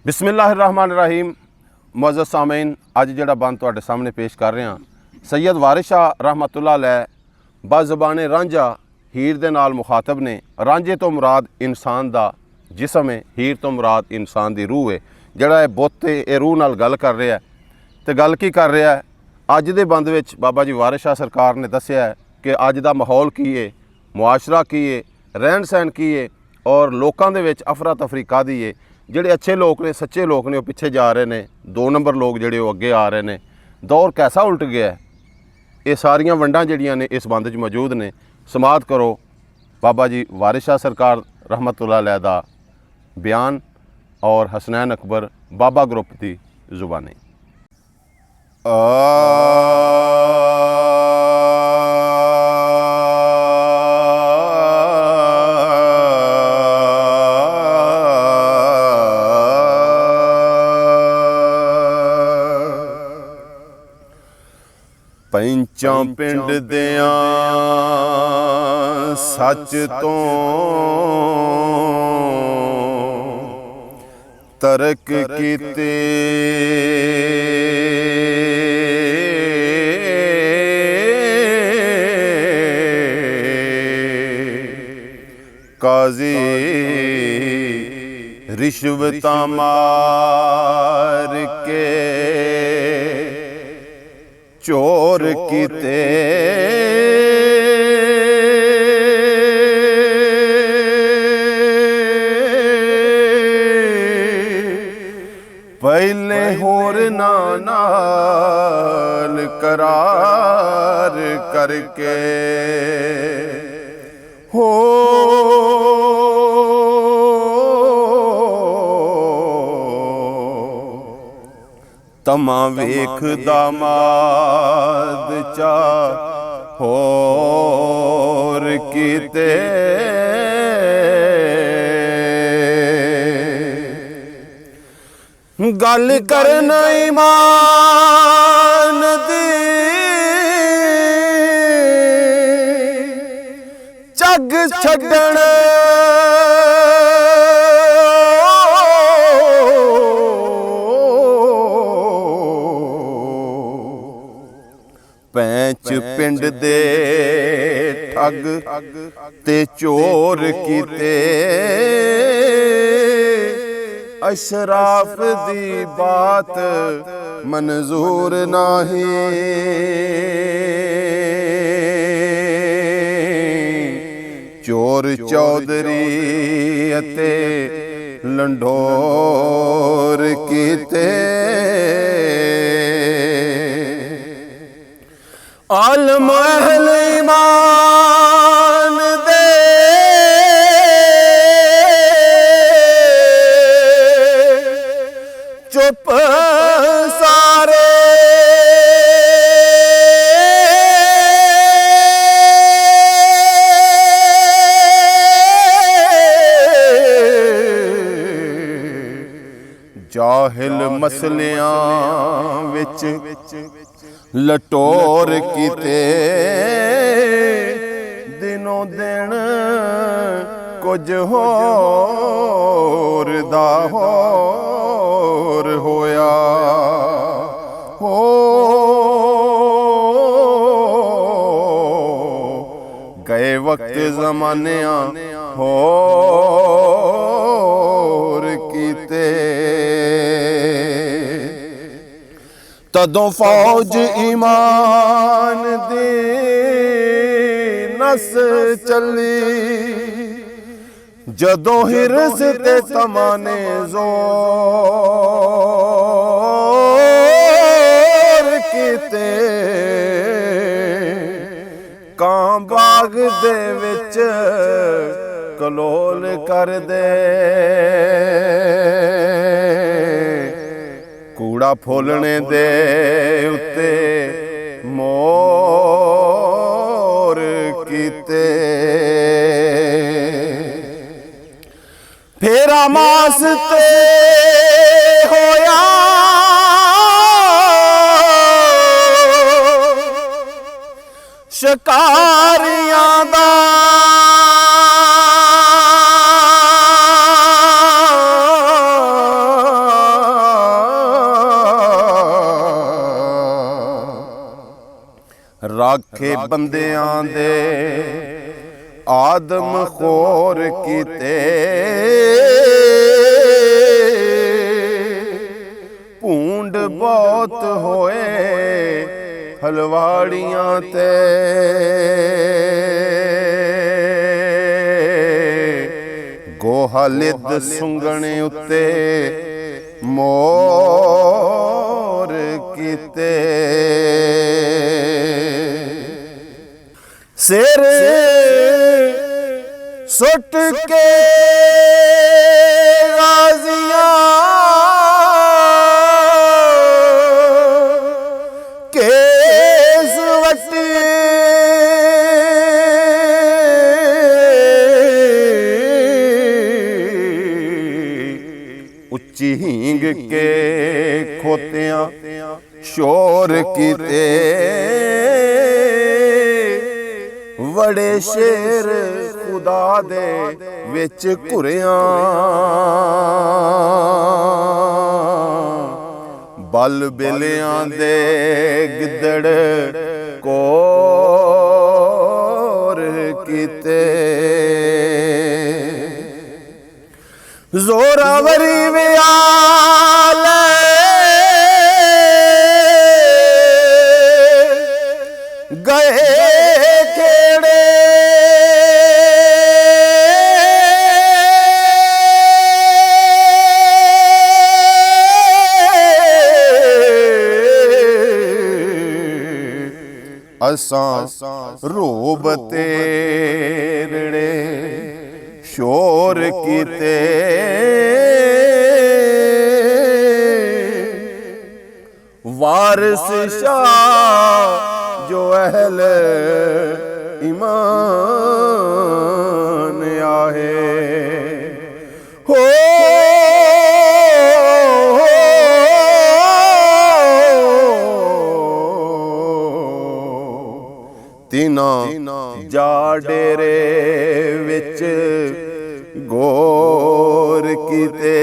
बिस्मिल्लाहिर्रहमानिर्रहीम। मुअज़्ज़ज़ सामीन, अज जिहड़ा बंद तुहाडे सामने पेश कर रहे हैं, सैयद वारिस शाह रहमतुल्लाह अलैह बाज़बाने रांझा हीर दे नाल मुखातब ने। रांझे तो मुराद इंसान दा जिसम है, हीर तो मुराद इंसान दी रूह है। जिहड़ा बुत है ये रूह नाल गल कर रहा है। तो गल की कर रहा है? अज दे बंद विच बाबा जी वारिस शाह सरकार ने दस्सिया है कि अज दा माहौल की है, मुआशरा की है, रहन सहन की है और लोगों के विच अफरा तफरी कादी है। ਜਿਹੜੇ अच्छे लोग ने, सच्चे लोग ने, वो पिछे जा रहे हैं, 2 नंबर लोग ਜਿਹੜੇ वो अगे आ रहे हैं। दौर कैसा उल्ट गया है? ये सारियां वंडां ਜਿਹੜੀਆਂ ने इस बंद च मौजूद ने। समात करो बाबा जी वारिस शाह सरकार रहमतुल्लाह अलैह दा बयान और हसनैन अकबर बाबा ग्रुप की जुबानी। पंचां पिंड दियां सच तो तरक कीते, काजी रिश्वतां मार के चोर कीते, पहले होर नाल करार करके हो तमा वेख दामाद चा होर कीते, गल करना ईमान दी जग छड्डण पैंच पिंड दे ठग ते चोर कीते, अशराफ दी बात मंजूर नहीं, चोर चौधरी अते लंडोर कीते, आलम अहल ईमान दे चुप सारे, जाहिल मसलियां विच लटोर कीते, दिनों दिन कुछ होर दा होर होया हो, गए वक्त ज़मानियां होर कीते, तदों फौज ईमान दी नस चली, जदों हिरस ते तमाने जोर कीते, कां बाग दे विच कलोल कर दे, कूड़ा फोलने दे उत्ते मोर कीते, फेरा मास ते होया शिकारियां दा, ਰਾਖੇ ਬੰਦਿਆਂ ਦੇ ਆਦਮ ਖੋਰ ਕੀਤੇ, ਭੂੰਡ ਬਹੁਤ ਹੋਏ ਹਲਵਾੜੀਆਂ ਤੇ, ਗੋਹਾ ਲਿੱਦ ਸੁੰਗਣੇ ਉੱਤੇ ਮੋਰ ਕੀਤੇ, ਸਿਰ ਸੁੱਟ ਕੇ ਗਾਜ਼ੀਆਂ ਕੇਸ ਵੱਟੇ, ਉੱਚੀ ਹੀਂਗ ਕੇ ਖੋਤਿਆਂ ਸ਼ੋਰ ਕੀਤੇ, ਵੜੇ ਸ਼ੇਰ ਖੁਦਾ ਦੇ ਵਿੱਚ ਘੁਰਿਆਂ, ਬਲ ਬੇਲਿਆਂ ਦੇ ਗਿੱਦੜ ਕੋਰ ਕੀਤੇ, ਜ਼ੋਰਾਵਰੀ ਵਿਆਲ ਗਏ ਖੇੜੇ, ਅਸਾਂ ਰੋਬ ਤੇਰੜੇ ਸ਼ੋਰ ਕੀਤੇ, ਵਾਰਿਸ ਸ਼ਾਹ ਜੋ ਅਹਿਲ ਈਮਾਨ ਆਹੇ, ਹੋ ਤਿਨਾਂ ਜਾ ਡੇਰੇ ਵਿੱਚ ਗੌਰ ਕੀਤੇ,